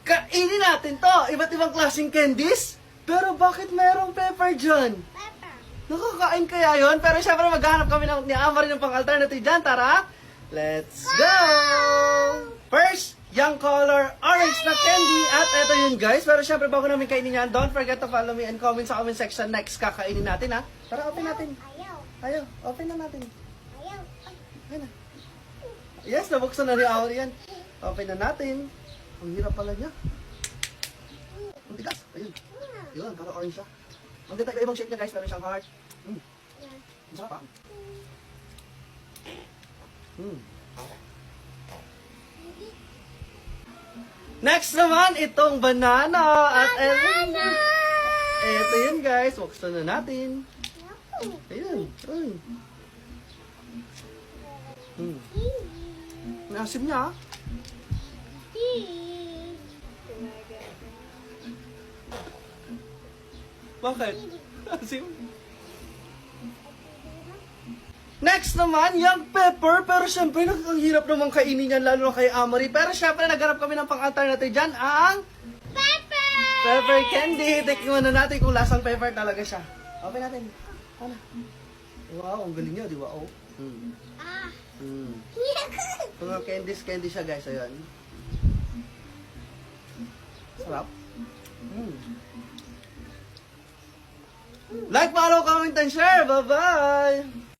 Kainin natin to! Iba't ibang klaseng candies? Pero bakit mayroong pepper dyan? Pepper. Nakakain kaya yon? Pero syempre maghahanap kami ni Amari ng pang-alternative dyan. Tara! Let's go! First, yung color orange na candy. At eto yun guys. Pero syempre bago namin kainin yan, don't forget to follow me and comment sa comment section. Next kakainin natin ha. Tara, open natin. Ayaw. Ayaw, open na natin. Ayaw. Ayun na. Yes, nabuksan na ni Amari yan. Open na natin. Ang hirap pala niya. Ang tigas. Ayun. Yun, parang orange siya. Ang dito ibang shape niya guys, meron siyang heart. Ang sarap ah. Next naman, itong banana. At ito yun guys, buksan na natin. Ayun. Ayun. Nasim niya ah. Bakit? Asim. Next naman, yung pepper. Pero syempre, ang hirap naman kainin yan, lalo na kay Amari. Pero syempre, naghanap kami ng pang-alternative dyan, ang Pepper. pepper candy. Tikman na natin kung lasang pepper talaga siya. Open natin. Ano? Wow, ang galing niya, di ba? Oh. Ah. Mga candy siya, guys. Ayan. Sarap. Like, follow, comment, and share. Bye-bye!